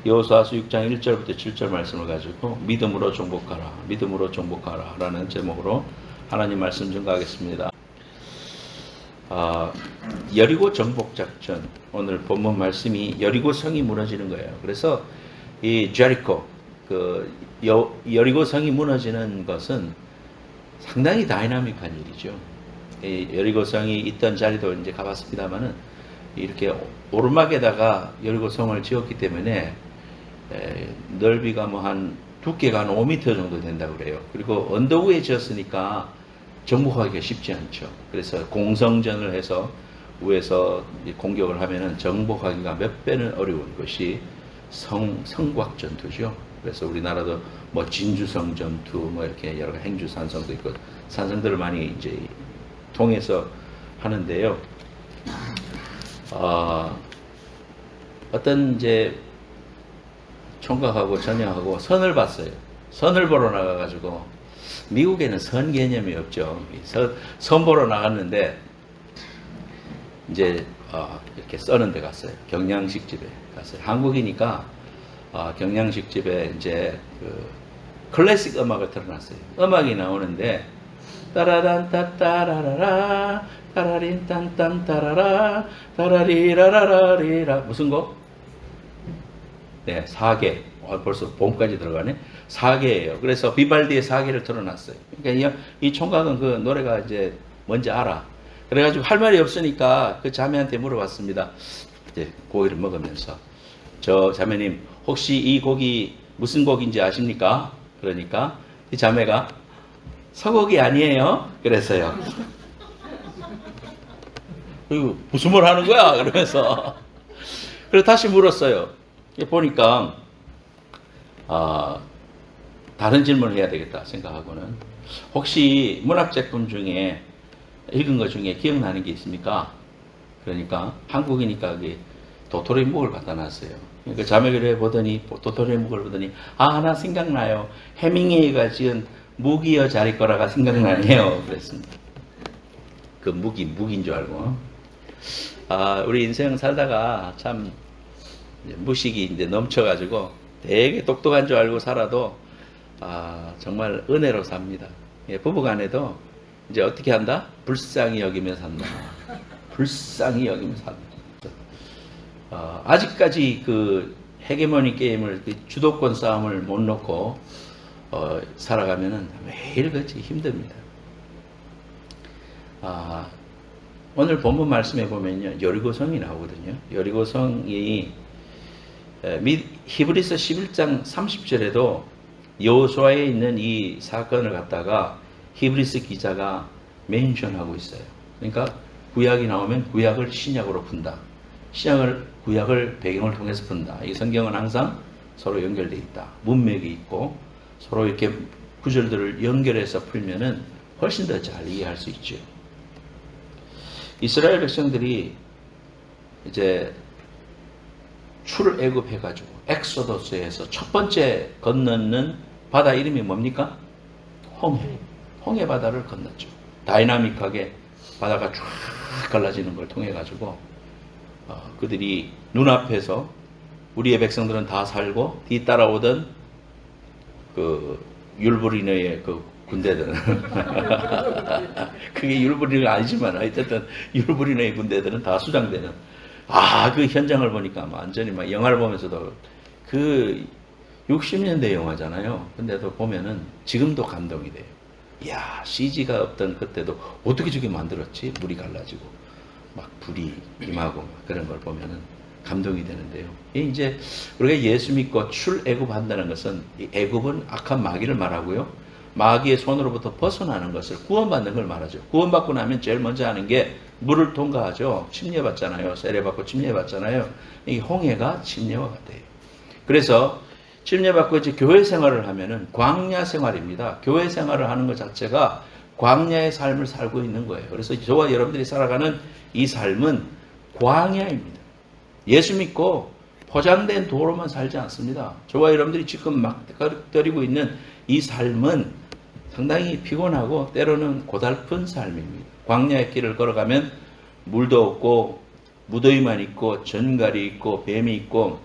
여호수아서 6장 1절부터 7절 말씀을 가지고 믿음으로 정복하라, 믿음으로 정복하라 라는 제목으로 하나님 말씀 증거하겠습니다. 여리고 정복작전, 오늘 본문 말씀이 여리고 성이 무너지는 거예요. 그래서 이 제리코, 여리고 성이 무너지는 것은 상당히 다이나믹한 일이죠. 이 여리고 성이 있던 자리도 이제 가봤습니다만은 이렇게 오르막에다가 여리고 성을 지었기 때문에 넓이가 한 두께가 한 5m 정도 된다고 그래요. 그리고 언덕 위에 지었으니까 정복하기가 쉽지 않죠. 그래서 공성전을 해서 위에서 공격을 하면은 정복하기가 몇 배는 어려운 것이 성곽 전투죠. 그래서 우리나라도 진주성 전투, 이렇게 여러 행주 산성도 있고 산성들을 많이 이제 통해서 하는데요. 어떤 이제 총각하고 전역하고 선을 봤어요. 선을 보러 나가가지고, 미국에는 선 개념이 없죠. 선 보러 나갔는데 이제 이렇게 써는 데 갔어요. 경양식 집에 갔어요. 한국이니까 경양식 집에 이제 클래식 음악을 틀어놨어요. 음악이 나오는데 따라란 따따라라라 따라린 딴딴 따라라 따라리라라라리라, 무슨 곡? 네, 4개. 벌써 봄까지 들어가네. 4개예요. 그래서 비발디의 4개를 틀어놨어요. 그러니까 이 총각은 그 노래가 이제 뭔지 알아. 그래가지고 할 말이 없으니까 그 자매한테 물어봤습니다. 이제 고기를 먹으면서, 저 자매님 혹시 이 곡이 무슨 곡인지 아십니까? 그러니까 이 자매가 서곡이 아니에요. 그랬어요. 그리고 무슨 말 하는 거야? 그러면서 그래서 다시 물었어요. 보니까 다른 질문을 해야 되겠다 생각하고는, 혹시 문학작품 중에 읽은 것 중에 기억나는 게 있습니까? 그러니까 한국이니까 도토리 묵을 갖다 놨어요. 그러니까 자매를 보더니, 도토리 묵을 보더니, 나 생각나요. 해밍웨이가 지은 묵이여 자리 거라가 생각나네요. 그랬습니다. 그 묵인 줄 알고. 우리 인생 살다가 참 무식이 이제 넘쳐가지고 되게 똑똑한 줄 알고 살아도 정말 은혜로 삽니다. 부부간에도 이제 어떻게 한다? 불쌍히 여기며 산다. 불쌍히 여기며 산다. 아직까지 그 헤게모니 게임을, 주도권 싸움을 못 놓고 살아가면은 매일 그렇지 힘듭니다. 오늘 본문 말씀에 보면요, 여리고성이 나오거든요. 여리고성이 히브리서 11장 30절에도 여호수아에 있는 이 사건을 갖다가 히브리서 기자가 멘션하고 있어요. 그러니까 구약이 나오면 구약을 신약으로 푼다. 신약을 구약을 배경을 통해서 푼다. 이 성경은 항상 서로 연결되어 있다. 문맥이 있고 서로 이렇게 구절들을 연결해서 풀면은 훨씬 더 잘 이해할 수 있죠. 이스라엘 백성들이 이제 출애굽해가지고 엑소더스에서 첫 번째 건너는 바다 이름이 뭡니까? 홍해 바다를 건넜죠. 다이나믹하게 바다가 쫙 갈라지는 걸 통해 가지고 그들이 눈앞에서, 우리의 백성들은 다 살고 뒤따라오던 그 율브리너의 그 군대들은 그게 율브리너가 아니지만 어쨌든 율브리너의 군대들은 다 수장되는, 그 현장을 보니까 완전히 영화를 보면서도, 그 60년대 영화잖아요. 근데도 보면은 지금도 감동이 돼요. 이야, CG가 없던 그때도 어떻게 저게 만들었지? 물이 갈라지고 불이 임하고 그런 걸 보면은 감동이 되는데요. 이제 우리가 예수 믿고 출애굽한다는 것은, 이 애굽은 악한 마귀를 말하고요, 마귀의 손으로부터 벗어나는 것을, 구원받는 걸 말하죠. 구원받고 나면 제일 먼저 하는 게 물을 통과하죠. 침례받잖아요. 세례받고 침례받잖아요. 이 홍해가 침례와 같아요. 그래서 침례받고 이제 교회 생활을 하면은 광야 생활입니다. 교회 생활을 하는 것 자체가 광야의 삶을 살고 있는 거예요. 그래서 저와 여러분들이 살아가는 이 삶은 광야입니다. 예수 믿고 포장된 도로만 살지 않습니다. 저와 여러분들이 지금 막 떨이고 있는 이 삶은 상당히 피곤하고 때로는 고달픈 삶입니다. 광야의 길을 걸어가면 물도 없고 무더위만 있고 전갈이 있고 뱀이 있고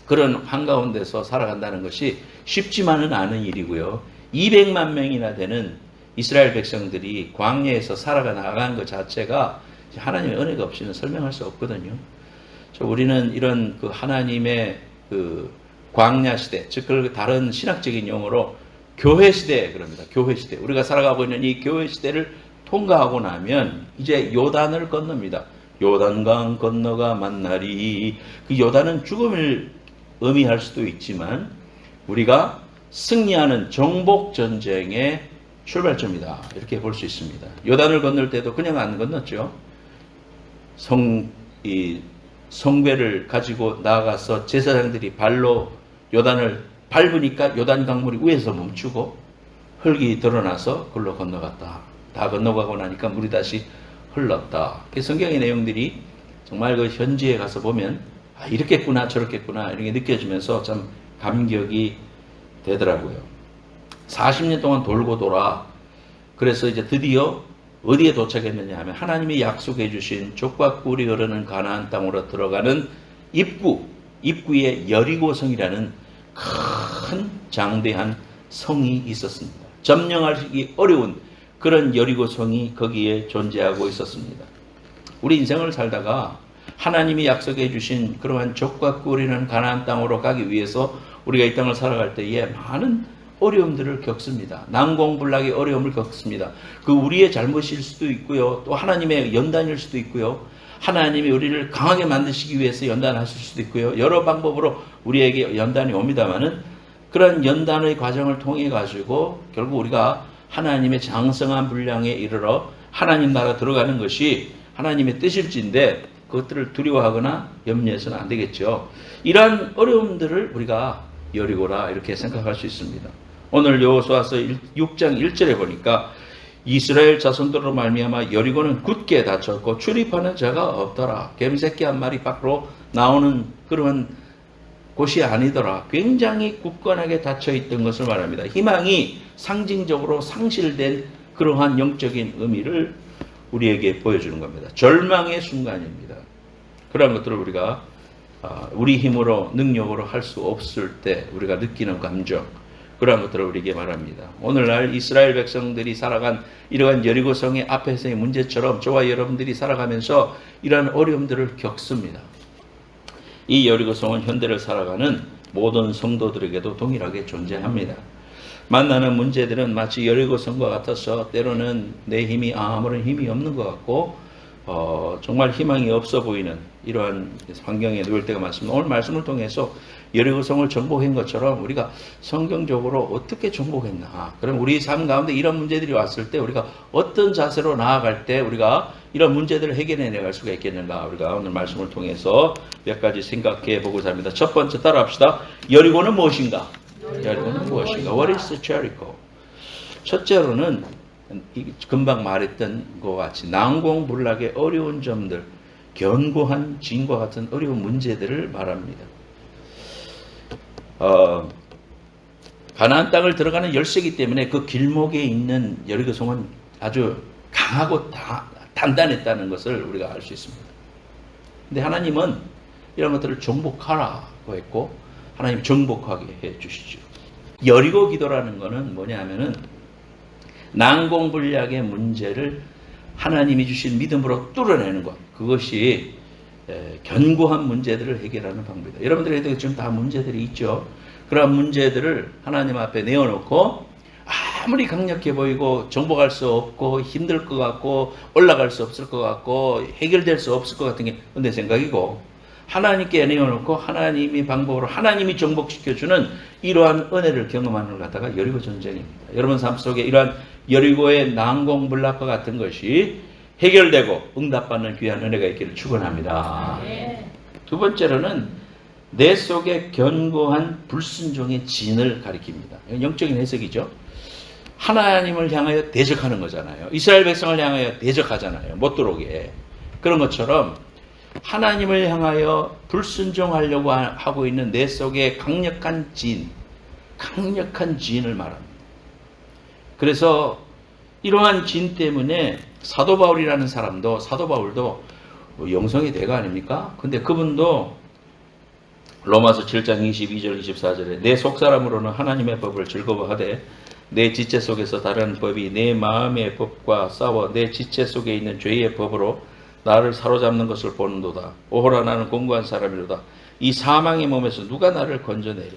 그런 한가운데서 살아간다는 것이 쉽지만은 않은 일이고요. 200만 명이나 되는 이스라엘 백성들이 광야에서 살아가 나간 것 자체가 하나님의 은혜가 없이는 설명할 수 없거든요. 우리는 이런 그 하나님의 그 광야 시대, 즉 그 다른 신학적인 용어로 교회 시대 그럽니다. 교회 시대. 우리가 살아가고 있는 이 교회 시대를 통과하고 나면 이제 요단을 건넙니다. 요단강 건너가 만나리. 그 요단은 죽음을 의미할 수도 있지만 우리가 승리하는 정복 전쟁의 출발점이다. 이렇게 볼 수 있습니다. 요단을 건널 때도 그냥 안 건넜죠. 성배를 가지고 나아가서 제사장들이 발로 요단을 밟으니까 요단 강물이 위에서 멈추고 흙이 드러나서 그걸로 건너갔다. 다 건너가고 나니까 물이 다시 흘렀다. 그 성경의 내용들이 정말 그 현지에 가서 보면 아, 이렇겠구나 저렇겠구나 이런 게 느껴지면서 참 감격이 되더라고요. 40년 동안 돌고 돌아 그래서 이제 드디어 어디에 도착했느냐 하면 하나님이 약속해 주신 족과 꿀이 흐르는 가나안 땅으로 들어가는 입구에 여리고성이라는 큰 장대한 성이 있었습니다. 점령하기 어려운 그런 여리고성이 거기에 존재하고 있었습니다. 우리 인생을 살다가 하나님이 약속해 주신 그러한 족과 꿀이는 가나안 땅으로 가기 위해서 우리가 이 땅을 살아갈 때에 많은 어려움들을 겪습니다. 난공불락의 어려움을 겪습니다. 그 우리의 잘못일 수도 있고요. 또 하나님의 연단일 수도 있고요. 하나님이 우리를 강하게 만드시기 위해서 연단하실 수도 있고요. 여러 방법으로 우리에게 연단이 옵니다만은 그런 연단의 과정을 통해 가지고 결국 우리가 하나님의 장성한 분량에 이르러 하나님 나라 들어가는 것이 하나님의 뜻일진데 그것들을 두려워하거나 염려해서는 안 되겠죠. 이러한 어려움들을 우리가 여리고라 이렇게 생각할 수 있습니다. 오늘 여호수아서 6장 1절에 보니까 이스라엘 자손들로 말미암아 여리고는 굳게 닫혔고 출입하는 자가 없더라. 겜새끼 한 마리 밖으로 나오는 그런 곳이 아니더라. 굉장히 굳건하게 닫혀있던 것을 말합니다. 희망이 상징적으로 상실된 그러한 영적인 의미를 우리에게 보여주는 겁니다. 절망의 순간입니다. 그런 것들을 우리가 우리 힘으로 능력으로 할 수 없을 때 우리가 느끼는 감정 그런 것들을 우리에게 말합니다. 오늘날 이스라엘 백성들이 살아간 이러한 여리고성의 앞에서의 문제처럼 저와 여러분들이 살아가면서 이러한 어려움들을 겪습니다. 이 여리고성은 현대를 살아가는 모든 성도들에게도 동일하게 존재합니다. 만나는 문제들은 마치 여리고성과 같아서 때로는 내 힘이 아무런 힘이 없는 것 같고 정말 희망이 없어 보이는 이러한 환경에 놓일 때가 많습니다. 오늘 말씀을 통해서 여리고성을 정복한 것처럼 우리가 성경적으로 어떻게 정복했나, 그럼 우리 삶 가운데 이런 문제들이 왔을 때 우리가 어떤 자세로 나아갈 때 우리가 이런 문제들을 해결해 나갈 수가 있겠는가, 우리가 오늘 말씀을 통해서 몇 가지 생각해 보고자 합니다. 첫 번째 따라합시다. 여리고는 무엇인가? 여리고는 무엇인가? What is Jericho? 첫째로는 금방 말했던 것 같이 난공불락의 어려운 점들, 견고한 진과 같은 어려운 문제들을 말합니다. 가나안 땅을 들어가는 열쇠이기 때문에 그 길목에 있는 여리고성은 아주 강하고 단단했다는 것을 우리가 알 수 있습니다. 근데 하나님은 이런 것들을 정복하라고 했고 하나님 정복하게 해 주시죠. 여리고 기도라는 것은 뭐냐 하면은 난공불락의 문제를 하나님이 주신 믿음으로 뚫어내는 것, 그것이 견고한 문제들을 해결하는 방법이다. 여러분들에게도 지금 다 문제들이 있죠. 그런 문제들을 하나님 앞에 내어놓고 아무리 강력해 보이고 정복할 수 없고 힘들 것 같고 올라갈 수 없을 것 같고 해결될 수 없을 것 같은 게 내 생각이고, 하나님께 내어놓고 하나님이 방법으로 하나님이 정복시켜주는 이러한 은혜를 경험하는 걸 갖다가 여리고 전쟁입니다. 여러분 삶 속에 이러한 여리고의 난공불락과 같은 것이 해결되고 응답받는 귀한 은혜가 있기를 축원합니다. 두 번째로는 내 속에 견고한 불순종의 진을 가리킵니다. 영적인 해석이죠. 하나님을 향하여 대적하는 거잖아요. 이스라엘 백성을 향하여 대적하잖아요. 못 들어오게. 그런 것처럼 하나님을 향하여 불순종하려고 하고 있는 내 속에 강력한 진을 말합니다. 그래서 이러한 진 때문에 사도 바울이라는 사람도, 사도 바울도 영성의 대가 아닙니까? 근데 그분도 로마서 7장 22절 24절에 내 속사람으로는 하나님의 법을 즐거워하되 내 지체 속에서 다른 법이 내 마음의 법과 싸워 내 지체 속에 있는 죄의 법으로 나를 사로잡는 것을 보는도다. 오호라 나는 공고한 사람이로다. 이 사망의 몸에서 누가 나를 건져내랴.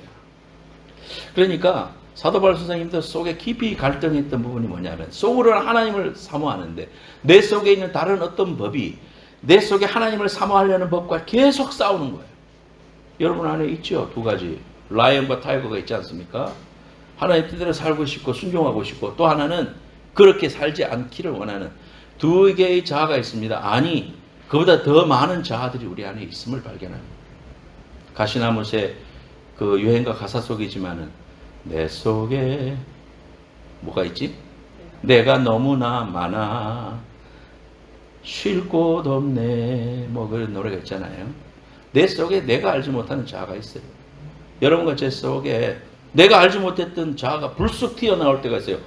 그러니까 사도 바울 선생님도 속에 깊이 갈등했던 부분이 뭐냐면 속으로는 하나님을 사모하는데 내 속에 있는 다른 어떤 법이 내 속에 하나님을 사모하려는 법과 계속 싸우는 거예요. 여러분 안에 있죠? 두 가지. 라이언과 타이거가 있지 않습니까? 하나님 뜻대로 살고 싶고 순종하고 싶고 또 하나는 그렇게 살지 않기를 원하는 두 개의 자아가 있습니다. 아니, 그보다 더 많은 자아들이 우리 안에 있음을 발견합니다. 가시나무새 그 유행가 가사 속이지만은 내 속에 뭐가 있지? 내가 너무나 많아 쉴 곳 없네 뭐 그런 노래가 있잖아요. 내 속에 내가 알지 못하는 자아가 있어요. 여러분과 제 속에 내가 알지 못했던 자아가 불쑥 튀어나올 때가 있어요.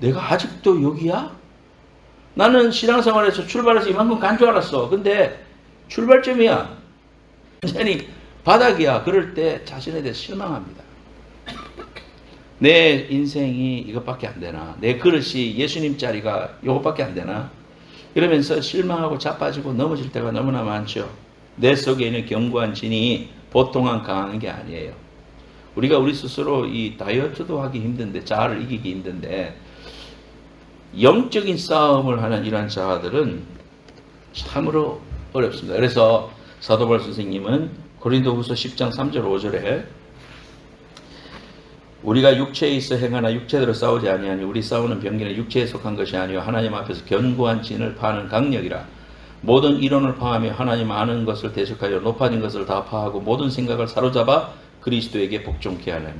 내가 아직도 여기야? 나는 신앙생활에서 출발해서 이만큼 간 줄 알았어. 근데 출발점이야. 완전히 바닥이야. 그럴 때 자신에 대해서 실망합니다. 내 인생이 이것밖에 안 되나? 내 그릇이 예수님 자리가 이것밖에 안 되나? 이러면서 실망하고 자빠지고 넘어질 때가 너무나 많죠. 내 속에 있는 견고한 진이 보통한 강한 게 아니에요. 우리가 우리 스스로 이 다이어트도 하기 힘든데, 자아를 이기기 힘든데, 영적인 싸움을 하는 이러한 자아들은 참으로 어렵습니다. 그래서 사도 바울 선생님은 고린도후서 10장 3절 5절에 우리가 육체에 있어 행하나 육체대로 싸우지 아니하니 우리 싸우는 병기는 육체에 속한 것이 아니요 하나님 앞에서 견고한 진을 파는 강력이라. 모든 이론을 파하며 하나님 아는 것을 대적하여 높아진 것을 다 파하고 모든 생각을 사로잡아 그리스도에게 복종케 하나니.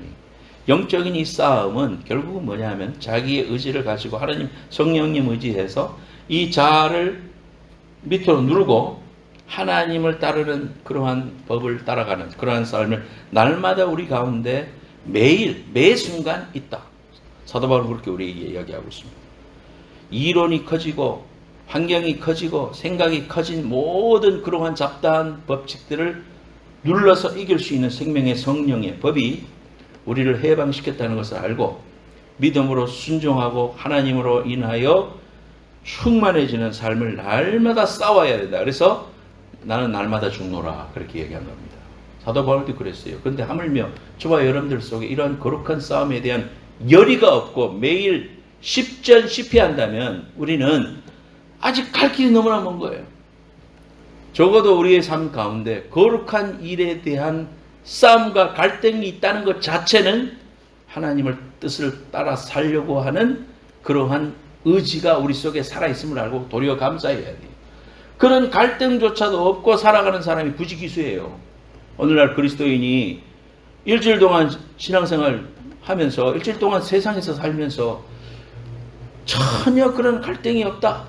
영적인 이 싸움은 결국은 뭐냐면 자기의 의지를 가지고 하나님 성령님 의지해서 이 자아를 밑으로 누르고 하나님을 따르는 그러한 법을 따라가는 그러한 삶을 날마다 우리 가운데 매일 매 순간 있다. 사도 바울은 그렇게 우리에게 이야기하고 있습니다. 이론이 커지고 환경이 커지고 생각이 커진 모든 그러한 잡다한 법칙들을 눌러서 이길 수 있는 생명의 성령의 법이 우리를 해방시켰다는 것을 알고 믿음으로 순종하고 하나님으로 인하여 충만해지는 삶을 날마다 싸워야 된다. 그래서 나는 날마다 죽노라 그렇게 얘기한 겁니다. 사도 바울도 그랬어요. 그런데 하물며 저와 여러분들 속에 이런 거룩한 싸움에 대한 열의가 없고 매일 십전시피 한다면 우리는 아직 갈 길이 너무나 먼 거예요. 적어도 우리의 삶 가운데 거룩한 일에 대한 싸움과 갈등이 있다는 것 자체는 하나님을 뜻을 따라 살려고 하는 그러한 의지가 우리 속에 살아있음을 알고 도리어 감사해야 돼요. 그런 갈등조차도 없고 살아가는 사람이 부지기수예요. 오늘날 그리스도인이 일주일 동안 신앙생활 하면서 일주일 동안 세상에서 살면서 전혀 그런 갈등이 없다.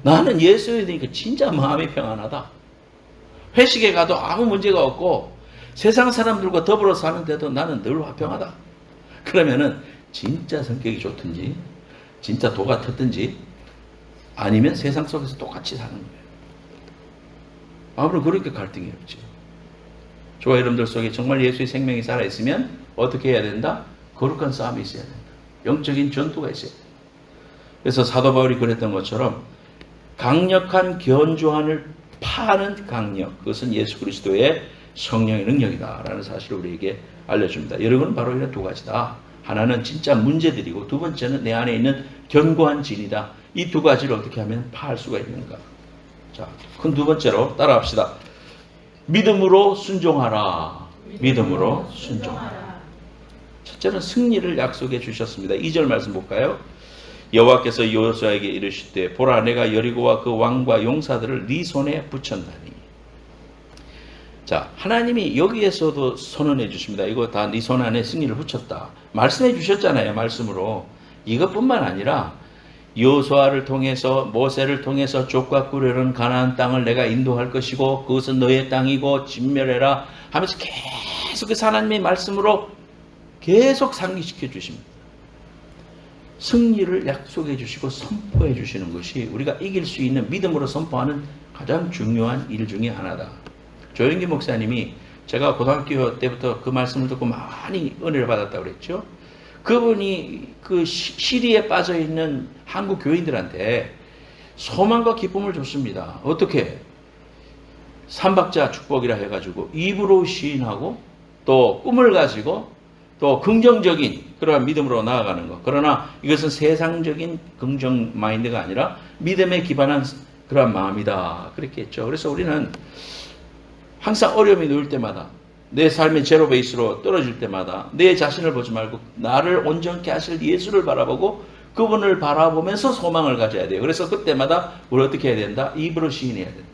나는 예수에 대니까 진짜 마음이 평안하다. 회식에 가도 아무 문제가 없고 세상 사람들과 더불어 사는데도 나는 늘 화평하다. 그러면은 진짜 성격이 좋든지 진짜 도가 텄든지 아니면 세상 속에서 똑같이 사는 거예요. 아무런 그렇게 갈등이 없지. 저와 여러분들 속에 정말 예수의 생명이 살아있으면 어떻게 해야 된다? 거룩한 싸움이 있어야 된다. 영적인 전투가 있어야 된다. 그래서 사도 바울이 그랬던 것처럼 강력한 견조함을 파는 강력, 그것은 예수 그리스도의 성령의 능력이다라는 사실을 우리에게 알려줍니다. 여러분은 바로 이런 두 가지다. 하나는 진짜 문제들이고 두 번째는 내 안에 있는 견고한 진이다. 이 두 가지를 어떻게 하면 파할 수가 있는가? 자, 큰 두 번째로 따라합시다. 믿음으로 순종하라. 믿음으로 순종하라. 첫째는 승리를 약속해 주셨습니다. 2절 말씀 볼까요? 여호와께서 여호수아에게 이르시되 보라 내가 여리고와 그 왕과 용사들을 네 손에 붙였나니. 자, 하나님이 여기에서도 선언해 주십니다. 이거 다 네 손 안에 승리를 붙였다. 말씀해 주셨잖아요. 말씀으로. 이것뿐만 아니라 여호수아를 통해서 모세를 통해서 족과 꿀으르는 가나안 땅을 내가 인도할 것이고 그것은 너의 땅이고 진멸해라 하면서 계속해서 하나님의 말씀으로 계속 상기시켜 주십니다. 승리를 약속해 주시고 선포해 주시는 것이 우리가 이길 수 있는 믿음으로 선포하는 가장 중요한 일 중에 하나다. 조영기 목사님이 제가 고등학교 때부터 그 말씀을 듣고 많이 은혜를 받았다고 그랬죠. 그분이 그 시리에 빠져 있는 한국 교인들한테 소망과 기쁨을 줬습니다. 어떻게? 삼박자 축복이라 해가지고 입으로 시인하고 또 꿈을 가지고 또 긍정적인 그러한 믿음으로 나아가는 것. 그러나 이것은 세상적인 긍정 마인드가 아니라 믿음에 기반한 그러한 마음이다. 그렇게 했죠. 그래서 우리는 항상 어려움이 놓일 때마다 내 삶의 제로 베이스로 떨어질 때마다 내 자신을 보지 말고 나를 온전케 하실 예수를 바라보고 그분을 바라보면서 소망을 가져야 돼요. 그래서 그때마다 우리 어떻게 해야 된다? 입으로 시인해야 된다.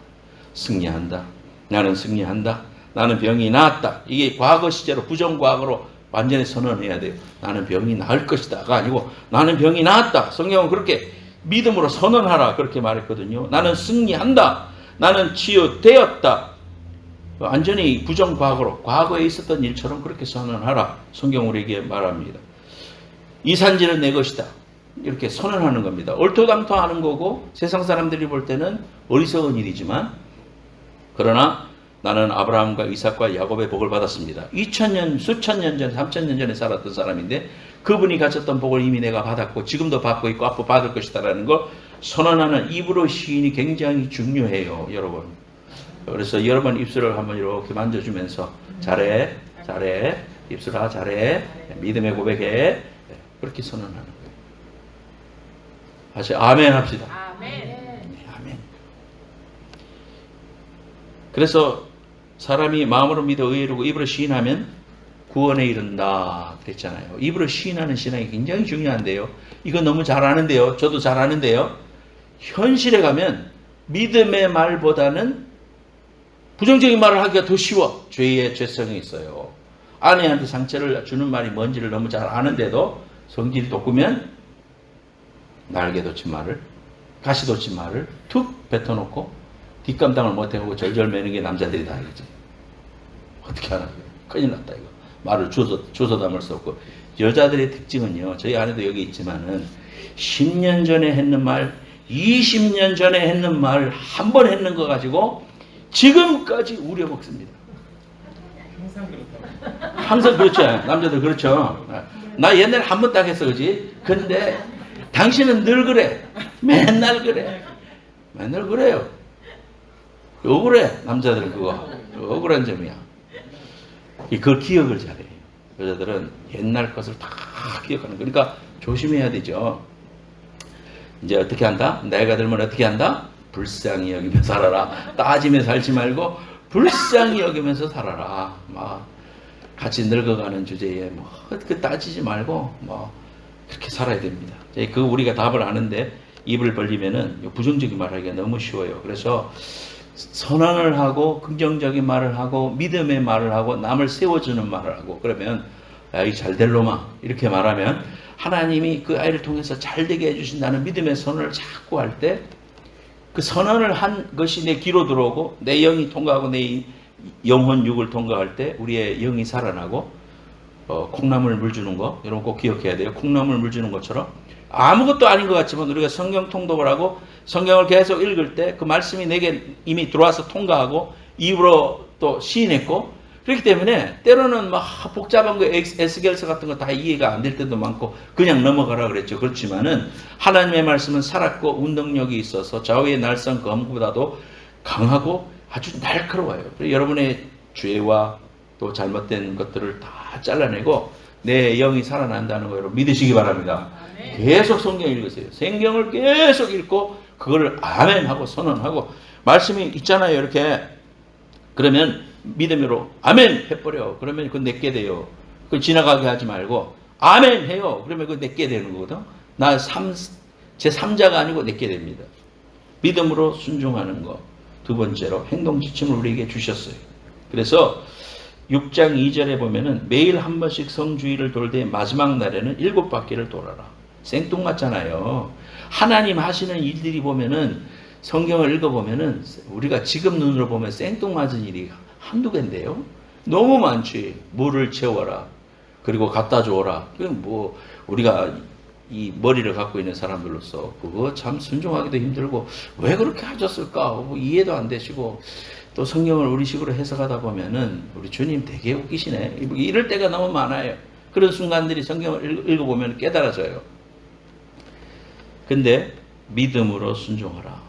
승리한다. 나는 승리한다. 나는 병이 나았다. 이게 과거 시제로 부정과거로 완전히 선언해야 돼요. 나는 병이 나을 것이다가 아니고 나는 병이 나았다. 성경은 그렇게 믿음으로 선언하라 그렇게 말했거든요. 나는 승리한다. 나는 치유되었다. 완전히 부정과거로 과거에 있었던 일처럼 그렇게 선언하라. 성경 우리에게 말합니다. 이 산지는 내 것이다. 이렇게 선언하는 겁니다. 얼토당토하는 거고 세상 사람들이 볼 때는 어리석은 일이지만 그러나 나는 아브라함과 이삭과 야곱의 복을 받았습니다. 2000년, 수천 년 전, 3000년 전에 살았던 사람인데 그분이 가졌던 복을 이미 내가 받았고 지금도 받고 있고 앞으로 받을 것이다라는 걸 선언하는 입으로 시인이 굉장히 중요해요. 여러분. 그래서 여러분 입술을 한번 이렇게 만져주면서 잘해, 잘해, 입술아 잘해, 믿음의 고백해 그렇게 선언하는 거예요. 다시 아멘 합시다. 아멘. 네, 아멘. 그래서 사람이 마음으로 믿어 의로 입으로 시인하면 구원에 이른다 그랬잖아요. 입으로 시인하는 신앙이 굉장히 중요한데요. 이거 너무 잘 아는데요. 저도 잘 아는데요. 현실에 가면 믿음의 말보다는 부정적인 말을 하기가 더 쉬워. 죄의 죄성이 있어요. 아내한테 상처를 주는 말이 뭔지를 너무 잘 아는데도 성질이 돋구면 날개 돋친 말을, 가시 돋친 말을 툭 뱉어놓고 뒷감당을 못하고 절절 매는 게 남자들이다 이거지. 어떻게 하나? 큰일 났다 이거. 말을 주워 담을 수 없고. 여자들의 특징은요. 저희 아내도 여기 있지만은 10년 전에 했는 말, 20년 전에 했는 말 한 번 했는 거 가지고 지금까지 우려먹습니다. 항상 그렇다고. 항상 그렇죠. 남자들 그렇죠. 나 옛날에 한 번 딱 했어, 그지? 근데 당신은 늘 그래. 맨날 그래. 맨날 그래요. 억울해. 남자들은 그거. 억울한 점이야. 그걸 기억을 잘해요. 여자들은 옛날 것을 다 기억하는 거니까 그러니까 조심해야 되죠. 이제 어떻게 한다? 나이가 들면 어떻게 한다? 불쌍히 여기며 살아라. 따지며 살지 말고 불쌍히 여기면서 살아라. 막 같이 늙어가는 주제에 뭐 그 따지지 말고 뭐 그렇게 살아야 됩니다. 그 우리가 답을 아는데 입을 벌리면은 부정적인 말하기가 너무 쉬워요. 그래서 선언을 하고 긍정적인 말을 하고 믿음의 말을 하고 남을 세워주는 말을 하고 그러면 아이 잘될 놈아 이렇게 말하면 하나님이 그 아이를 통해서 잘되게 해주신다는 믿음의 선언을 자꾸 할 때 그 선언을 한 것이 내 귀로 들어오고 내 영이 통과하고 내 영혼 육을 통과할 때 우리의 영이 살아나고 콩나물 물 주는 거 여러분 꼭 기억해야 돼요. 콩나물 물 주는 것처럼 아무것도 아닌 것 같지만 우리가 성경 통독을 하고 성경을 계속 읽을 때 그 말씀이 내게 이미 들어와서 통과하고 입으로 또 시인했고 그렇기 때문에 때로는 막 복잡한 거 에스겔서 같은 거 다 이해가 안 될 때도 많고 그냥 넘어가라 그랬죠. 그렇지만은 하나님의 말씀은 살았고 운동력이 있어서 좌우의 날선 검보다도 강하고 아주 날카로워요. 여러분의 죄와 또 잘못된 것들을 다 잘라내고 내 영이 살아난다는 거 여러분 믿으시기 바랍니다. 계속 성경 읽으세요. 성경을 계속 읽고 그걸 아멘하고 선언하고 말씀이 있잖아요. 이렇게 그러면 믿음으로 아멘 해버려. 그러면 그건 내게 돼요. 그걸 지나가게 하지 말고 아멘 해요. 그러면 그건 내게 되는 거거든. 나 제 3자가 아니고 내게 됩니다. 믿음으로 순종하는 거. 두 번째로 행동 지침을 우리에게 주셨어요. 그래서 6장 2절에 보면은 매일 한 번씩 성주의를 돌되 마지막 날에는 7바퀴를 돌아라. 생뚱맞잖아요. 하나님 하시는 일들이 보면은 성경을 읽어보면은 우리가 지금 눈으로 보면 생뚱맞은 일이 한두 개인데요. 너무 많지. 물을 채워라. 그리고 갖다 줘라. 뭐 우리가 이 머리를 갖고 있는 사람들로서 그거 참 순종하기도 힘들고 왜 그렇게 하셨을까? 뭐 이해도 안 되시고 또 성경을 우리식으로 해석하다 보면은 우리 주님 되게 웃기시네. 이럴 때가 너무 많아요. 그런 순간들이 성경을 읽어보면 깨달아져요. 근데 믿음으로 순종하라.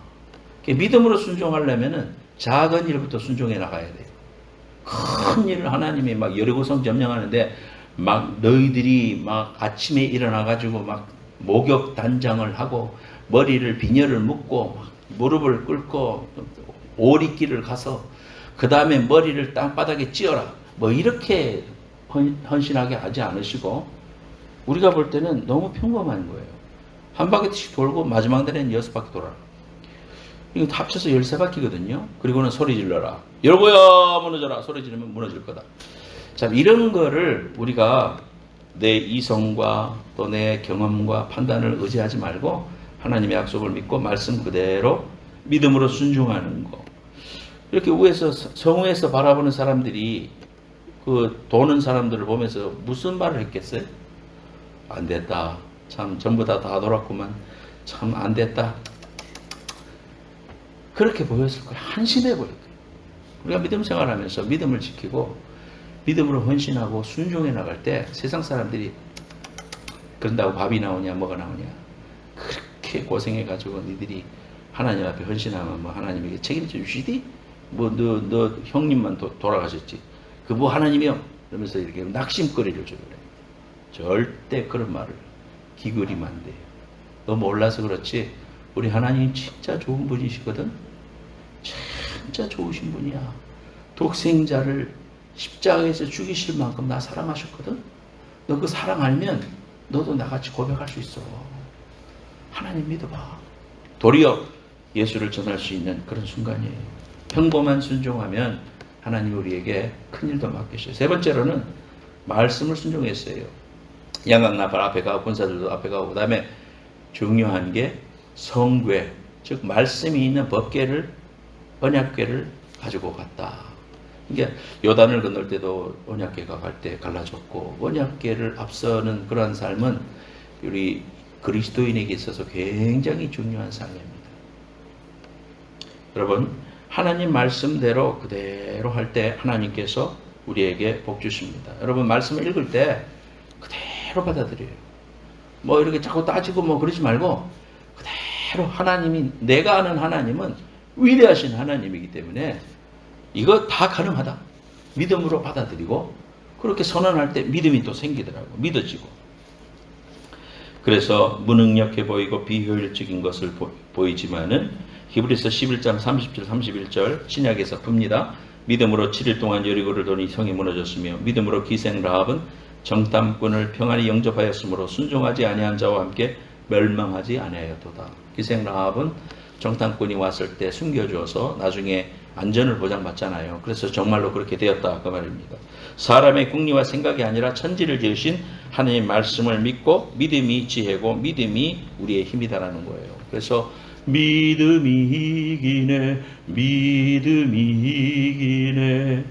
믿음으로 순종하려면은 작은 일부터 순종해 나가야 돼요. 큰 일을 하나님이 막 여리고성 점령하는데 막 너희들이 막 아침에 일어나가지고 막 목욕 단장을 하고 머리를 비녀를 묶고 막 무릎을 꿇고 오리길을 가서 그 다음에 머리를 땅바닥에 찧어라. 뭐 이렇게 헌신하게 하지 않으시고 우리가 볼 때는 너무 평범한 거예요. 한 바퀴씩 돌고 마지막 날에는 6바퀴 돌아라. 이거 합쳐서 13바퀴거든요. 그리고는 소리 질러라. 여보야 무너져라. 소리 지르면 무너질 거다. 자, 이런 거를 우리가 내 이성과 또 내 경험과 판단을 의지하지 말고 하나님의 약속을 믿고 말씀 그대로 믿음으로 순종하는 거. 이렇게 위에서 성우에서 바라보는 사람들이 그 도는 사람들을 보면서 무슨 말을 했겠어요? 안 됐다. 참 전부 다 돌았구만. 참 안 됐다. 그렇게 보였을 거예요. 한심해 보일 거예요. 우리가 믿음 생활하면서 믿음을 지키고 믿음으로 헌신하고 순종해 나갈 때 세상 사람들이 그런다고 밥이 나오냐 뭐가 나오냐 그렇게 고생해가지고 니들이 하나님 앞에 헌신하면 뭐 하나님에게 책임져 주시디? 뭐 너 형님만 돌아가셨지. 그 뭐 하나님이요? 그러면서 이렇게 낙심거리를 줘요. 절대 그런 말을 기울이면 안 돼요. 너 몰라서 그렇지 우리 하나님 진짜 좋은 분이시거든. 진짜 좋으신 분이야. 독생자를 십자가에서 죽이실 만큼 나 사랑하셨거든. 너 그 사랑 알면 너도 나같이 고백할 수 있어. 하나님 믿어봐. 도리어 예수를 전할 수 있는 그런 순간이에요. 평범한 순종하면 하나님 우리에게 큰일도 맡기셔요. 세 번째로는 말씀을 순종했어요. 양강나팔 앞에 가고 권사들도 앞에 가고 그 다음에 중요한 게 성궤, 즉 말씀이 있는 법궤를 언약궤를 가지고 갔다. 이게 요단을 건널 때도 언약궤가 갈 때 갈라졌고 언약궤를 앞서는 그러한 삶은 우리 그리스도인에게 있어서 굉장히 중요한 삶입니다. 여러분 하나님 말씀대로 그대로 할 때 하나님께서 우리에게 복 주십니다. 여러분 말씀을 읽을 때 그대로 받아들여요. 뭐 이렇게 자꾸 따지고 뭐 그러지 말고 그대로 하나님이 내가 아는 하나님은 위대하신 하나님이기 때문에 이거 다 가능하다. 믿음으로 받아들이고 그렇게 선언할 때 믿음이 또 생기더라고. 믿어지고. 그래서 무능력해 보이고 비효율적인 것을 보이지만은 히브리서 11장 30절 31절 신약에서 풉니다. 믿음으로 7일 동안 여리고를 도니 성이 무너졌으며 믿음으로 기생 라합은 정탐꾼을 평안히 영접하였으므로 순종하지 아니한 자와 함께 멸망하지 아니하였도다. 기생 라합은 정탐꾼이 왔을 때 숨겨주어서 나중에 안전을 보장받잖아요. 그래서 정말로 그렇게 되었다 그 말입니다. 사람의 궁리와 생각이 아니라 천지를 지으신 하나님의 말씀을 믿고 믿음이 지혜고 믿음이 우리의 힘이다라는 거예요. 그래서 믿음이 이기네, 믿음이 이기네.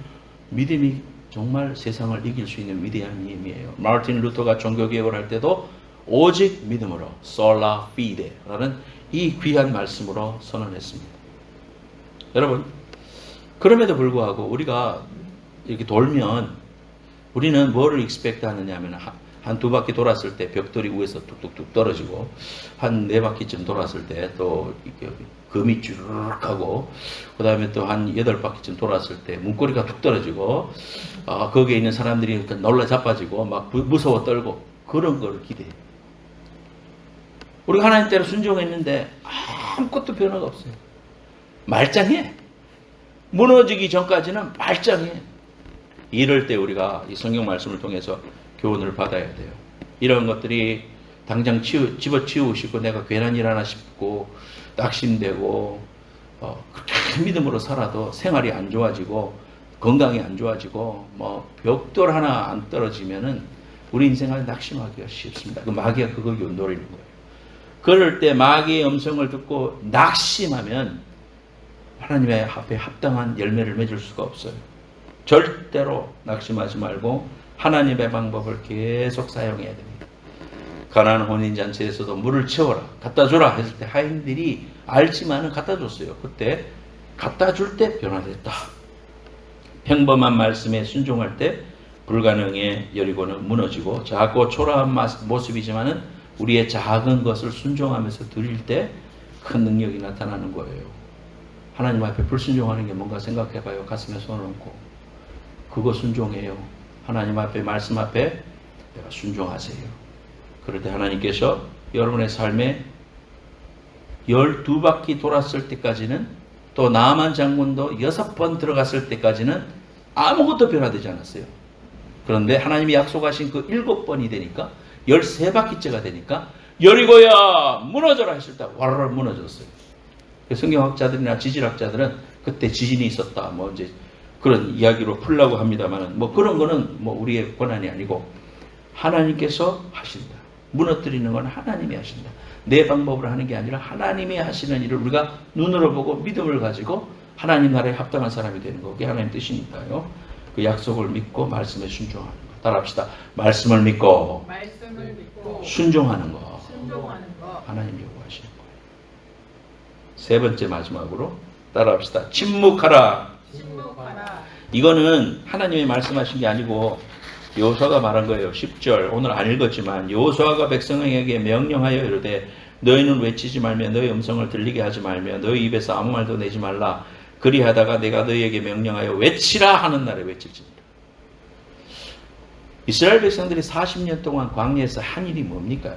믿음이 정말 세상을 이길 수 있는 위대한 힘이에요. 마르틴 루터가 종교개혁을 할 때도 오직 믿음으로 솔라 피데라는 이 귀한 말씀으로 선언했습니다. 여러분 그럼에도 불구하고 우리가 이렇게 돌면 우리는 뭐를 expect 하느냐 하면 한 두 바퀴 돌았을 때 벽돌이 위에서 뚝뚝뚝 떨어지고 한 네 바퀴쯤 돌았을 때 또 금이 쭈르륵 하고 그 다음에 또 한 8바퀴쯤 돌았을 때 문고리가 툭 떨어지고 거기에 있는 사람들이 놀라 자빠지고 막 무서워 떨고 그런 걸 기대해요. 우리가 하나님 때로 순종했는데 아무것도 변화가 없어요. 말짱해. 무너지기 전까지는 말짱해. 이럴 때 우리가 이 성경 말씀을 통해서 교훈을 받아야 돼요. 이런 것들이 당장 집어치우시고 내가 괜한 일 하나 싶고 낙심되고 그렇게 믿음으로 살아도 생활이 안 좋아지고 건강이 안 좋아지고 뭐 벽돌 하나 안 떨어지면은 우리 인생을 낙심하기가 쉽습니다. 그 마귀가 그걸 노리는 거예요. 그럴 때 마귀의 음성을 듣고 낙심하면 하나님의 앞에 합당한 열매를 맺을 수가 없어요. 절대로 낙심하지 말고 하나님의 방법을 계속 사용해야 됩니다. 가나안 혼인잔치에서도 물을 채워라, 갖다 줘라 했을 때 하인들이 알지만은 갖다 줬어요. 그때 갖다 줄 때 변화됐다. 평범한 말씀에 순종할 때 불가능의 여리고는 무너지고 작고 초라한 모습이지만은 우리의 작은 것을 순종하면서 드릴 때 큰 능력이 나타나는 거예요. 하나님 앞에 불순종하는 게 뭔가 생각해봐요. 가슴에 손을 얹고 그거 순종해요. 하나님 앞에 말씀 앞에 내가 순종하세요. 그럴 때 하나님께서 여러분의 삶에 12바퀴 돌았을 때까지는 또 나만 장군도 6번 들어갔을 때까지는 아무것도 변화되지 않았어요. 그런데 하나님이 약속하신 그 7번이 되니까 13바퀴째가 되니까 여리고야 무너져라 했을 때 와르르 무너졌어요. 성경학자들이나 지질학자들은 그때 지진이 있었다 뭐 이제 그런 이야기로 풀라고 합니다만 뭐 그런 거는 뭐 우리의 권한이 아니고 하나님께서 하신다. 무너뜨리는 건 하나님이 하신다. 내 방법으로 하는 게 아니라 하나님이 하시는 일을 우리가 눈으로 보고 믿음을 가지고 하나님 나라에 합당한 사람이 되는 거. 그게 하나님 뜻이니까요. 그 약속을 믿고 말씀에 순종하는 거. 따라합시다. 말씀을 믿고 순종하는 거. 하나님 요구하시는 거예요. 세 번째 마지막으로 따라합시다. 침묵하라. 이거는 하나님이 말씀하신 게 아니고 여호수아가 말한 거예요. 10절 오늘 안 읽었지만 여호수아가 백성에게 명령하여 이르되 너희는 외치지 말며 너희 음성을 들리게 하지 말며 너희 입에서 아무 말도 내지 말라. 그리하다가 내가 너희에게 명령하여 외치라 하는 날에 외칠지니라. 이스라엘 백성들이 40년 동안 광야에서 한 일이 뭡니까?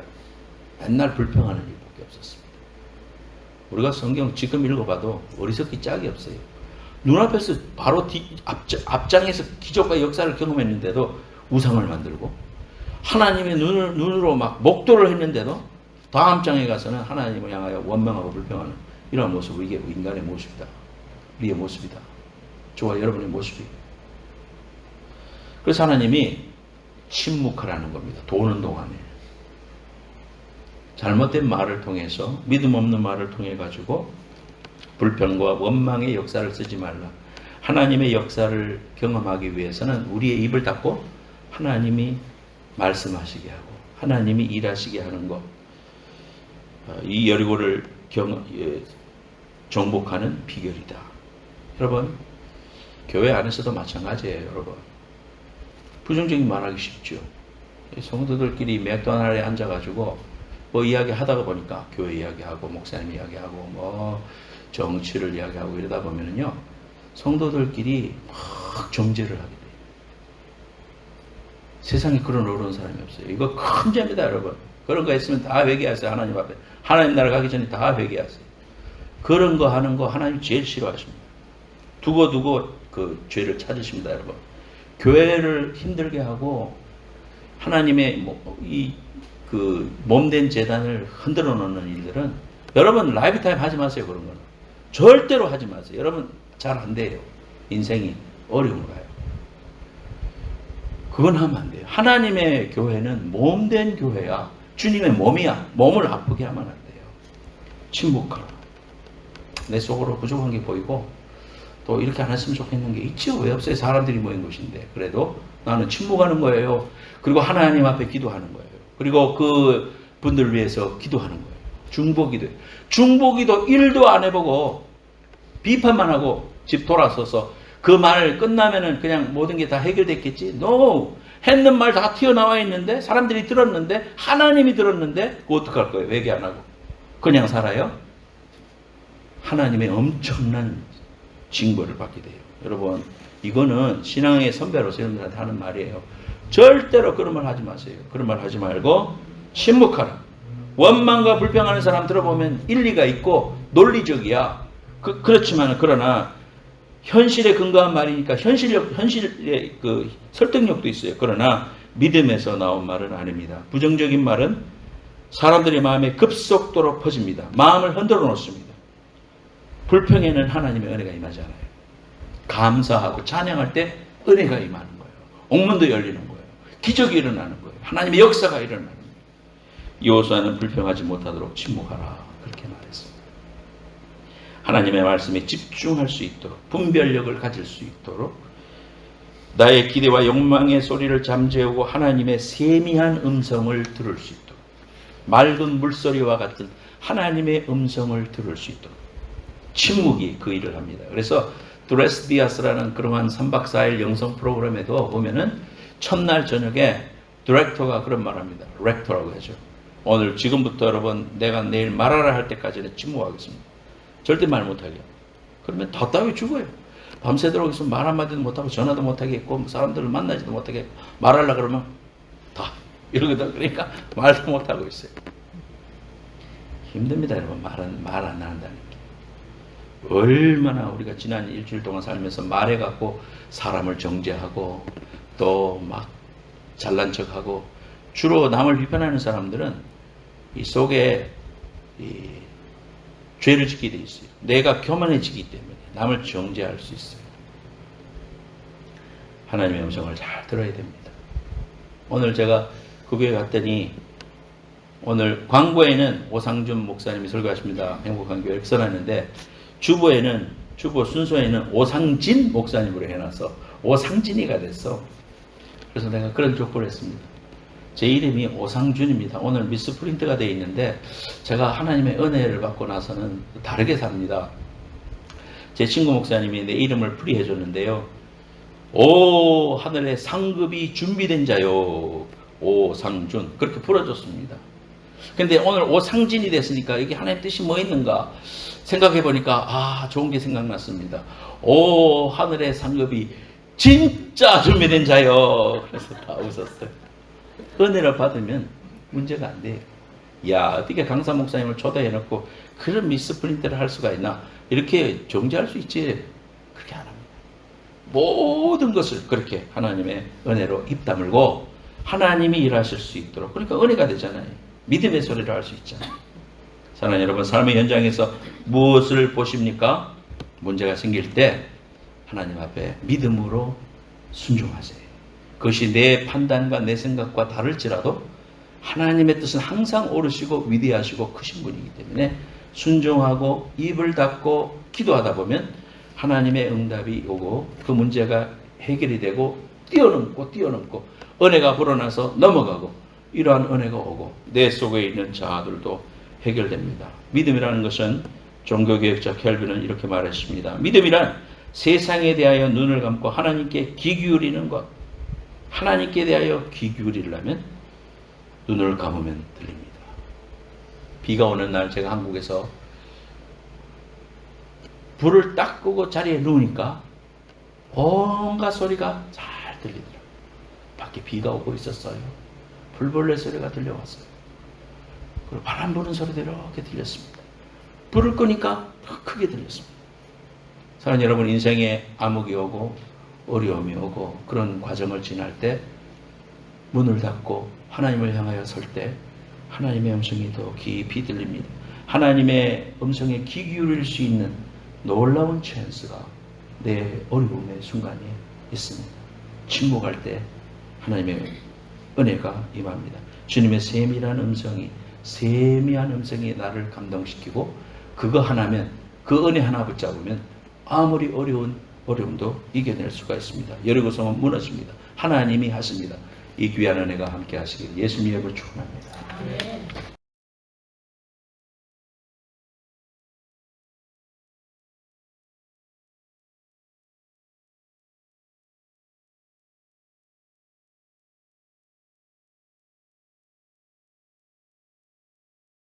맨날 불평하는 일밖에 없었습니다. 우리가 성경 지금 읽어봐도 어리석기 짝이 없어요. 눈앞에서 바로 앞장에서 기적과 역사를 경험했는데도 우상을 만들고 하나님의 눈으로 막 목도를 했는데도 다음 장에 가서는 하나님을 향하여 원망하고 불평하는 이런 모습, 이게 인간의 모습이다. 우리의 모습이다. 저와 여러분의 모습이에요. 그래서 하나님이 침묵하라는 겁니다. 도는 동안에. 잘못된 말을 통해서 믿음 없는 말을 통해 가지고 불평과 원망의 역사를 쓰지 말라. 하나님의 역사를 경험하기 위해서는 우리의 입을 닫고 하나님이 말씀하시게 하고 하나님이 일하시게 하는 것. 이 여리고를 정복하는 비결이다. 여러분, 교회 안에서도 마찬가지예요. 여러분, 부정적인 말하기 쉽죠. 성도들끼리 맥도날드에 앉아가지고 뭐 이야기 하다가 보니까 교회 이야기하고 목사님 이야기하고 뭐 정치를 이야기하고 이러다 보면은요 성도들끼리 막 정죄를 하게 돼요. 세상에 그런 어려운 사람이 없어요. 이거 큰 죄입니다, 여러분. 그런 거 있으면 다 회개하세요. 하나님 앞에. 하나님 나라 가기 전에 다 회개하세요. 그런 거 하는 거 하나님 제일 싫어하십니다. 두고 그 죄를 찾으십니다, 여러분. 교회를 힘들게 하고 하나님의 그 몸된 재단을 흔들어 놓는 일들은 여러분 라이프타임 하지 마세요. 그런 거는 절대로 하지 마세요. 여러분 잘 안 돼요. 인생이 어려운 거예요. 그건 하면 안 돼요. 하나님의 교회는 몸된 교회야. 주님의 몸이야. 몸을 아프게 하면 안 돼요. 침묵하라. 내 속으로 부족한 게 보이고 또 이렇게 안 했으면 좋겠는 게 있죠. 왜 없어요? 사람들이 모인 곳인데. 그래도 나는 침묵하는 거예요. 그리고 하나님 앞에 기도하는 거예요. 그리고 그 분들 위해서 기도하는 거예요. 중보기도. 중보기도 1도 안 해보고 비판만 하고 집 돌아서서 그 말 끝나면은 그냥 모든 게 다 해결됐겠지? No! 했는 말 다 튀어나와 있는데 사람들이 들었는데 하나님이 들었는데 그거 어떡할 거예요? 회개 안 하고 그냥 살아요? 하나님의 엄청난 징벌을 받게 돼요. 여러분, 이거는 신앙의 선배로서 여러분들한테 하는 말이에요. 절대로 그런 말 하지 마세요. 그런 말 하지 말고 침묵하라. 원망과 불평하는 사람 들어보면 일리가 있고 논리적이야. 그렇지만 그러나 현실에 근거한 말이니까 현실의 그 설득력도 있어요. 그러나 믿음에서 나온 말은 아닙니다. 부정적인 말은 사람들의 마음에 급속도로 퍼집니다. 마음을 흔들어 놓습니다. 불평에는 하나님의 은혜가 임하지 않아요. 감사하고 찬양할 때 은혜가 임하는 거예요. 옥문도 열리는 거예요. 기적이 일어나는 거예요. 하나님의 역사가 일어나는 거예요. 여호수아는 불평하지 못하도록 침묵하라. 그렇게 말했습니다. 하나님의 말씀에 집중할 수 있도록 분별력을 가질 수 있도록 나의 기대와 욕망의 소리를 잠재우고 하나님의 세미한 음성을 들을 수 있도록 맑은 물소리와 같은 하나님의 음성을 들을 수 있도록 침묵이 그 일을 합니다. 그래서 드레스 디아스라는 그러한 3박 4일 영성 프로그램에도 보면은 첫날 저녁에 디렉터가 그런 말 합니다. 렉터라고 하죠. 오늘 지금부터 여러분 내가 내일 말하라 할 때까지는 침묵하겠습니다. 절대 말 못하게. 그러면 답답해 죽어요. 밤새도록 있으면 말 한마디도 못하고 전화도 못하겠고 사람들을 만나지도 못하겠고 말하려고 그러면 다 이러거든. 그러니까 말도 못하고 있어요. 힘듭니다 여러분. 말 안 한다는 게. 얼마나 우리가 지난 일주일 동안 살면서 말해갖고 사람을 정죄하고 또 막 잘난 척하고 주로 남을 비판하는 사람들은 이 속에 이 죄를 짓게 돼 있어요. 내가 교만해지기 때문에 남을 정죄할 수 있어요. 하나님의 음성을 잘 들어야 됩니다. 오늘 제가 그 교회 갔더니 오늘 광고에는 오상준 목사님이 설교하십니다. 행복한 교회 이렇게 써놨는데 주보 순서에는 오상진 목사님으로 해놔서 오상진이가 됐어. 그래서 내가 그런 족보를 했습니다. 제 이름이 오상준입니다. 오늘 미스 프린트가 되어 있는데 제가 하나님의 은혜를 받고 나서는 다르게 삽니다. 제 친구 목사님이 내 이름을 풀이해 줬는데요. 오 하늘의 상급이 준비된 자요 오상준 그렇게 풀어줬습니다. 근데 오늘 오상진이 됐으니까 이게 하나님 뜻이 뭐 있는가 생각해 보니까 좋은 게 생각났습니다. 오 하늘의 상급이 진짜 준비된 자요. 그래서 다 웃었어요. 은혜를 받으면 문제가 안 돼요. 야 어떻게 강사 목사님을 초대해놓고 그런 미스 프린트를 할 수가 있나 이렇게 정죄할 수 있지. 그렇게 안 합니다. 모든 것을 그렇게 하나님의 은혜로 입 다물고 하나님이 일하실 수 있도록 그러니까 은혜가 되잖아요. 믿음의 소리를 할 수 있잖아요. 사랑하는 여러분 삶의 현장에서 무엇을 보십니까? 문제가 생길 때 하나님 앞에 믿음으로 순종하세요. 그것이 내 판단과 내 생각과 다를지라도 하나님의 뜻은 항상 옳으시고 위대하시고 크신 분이기 때문에 순종하고 입을 닫고 기도하다 보면 하나님의 응답이 오고 그 문제가 해결이 되고 뛰어넘고 은혜가 불어나서 넘어가고 이러한 은혜가 오고 내 속에 있는 자아들도 해결됩니다. 믿음이라는 것은 종교개혁자 켈빈은 이렇게 말했습니다. 믿음이란 세상에 대하여 눈을 감고 하나님께 귀 기울이는 것. 하나님께 대하여 귀 기울이려면 눈을 감으면 들립니다. 비가 오는 날 제가 한국에서 불을 딱 끄고 자리에 누우니까 온갖 소리가 잘 들리더라고요. 밖에 비가 오고 있었어요. 불벌레 소리가 들려왔어요. 그리고 바람 부는 소리도 이렇게 들렸습니다. 불을 끄니까 더 크게 들렸습니다. 사랑하는 여러분 인생에 암흑이 오고 어려움이 오고 그런 과정을 지날 때 문을 닫고 하나님을 향하여 설 때 하나님의 음성이 더 깊이 들립니다. 하나님의 음성에 귀 기울일 수 있는 놀라운 찬스가 내 어려움의 순간에 있습니다. 침묵할 때 하나님의 은혜가 임합니다. 주님의 세미한 음성이 나를 감동시키고 그거 하나면 그 은혜 하나 붙잡으면 아무리 어려운 어려움도 이겨낼 수가 있습니다. 여리고성은 무너집니다. 하나님이 하십니다. 이 귀한 은혜가 함께 하시길 예수님의 이름으로 축원합니다.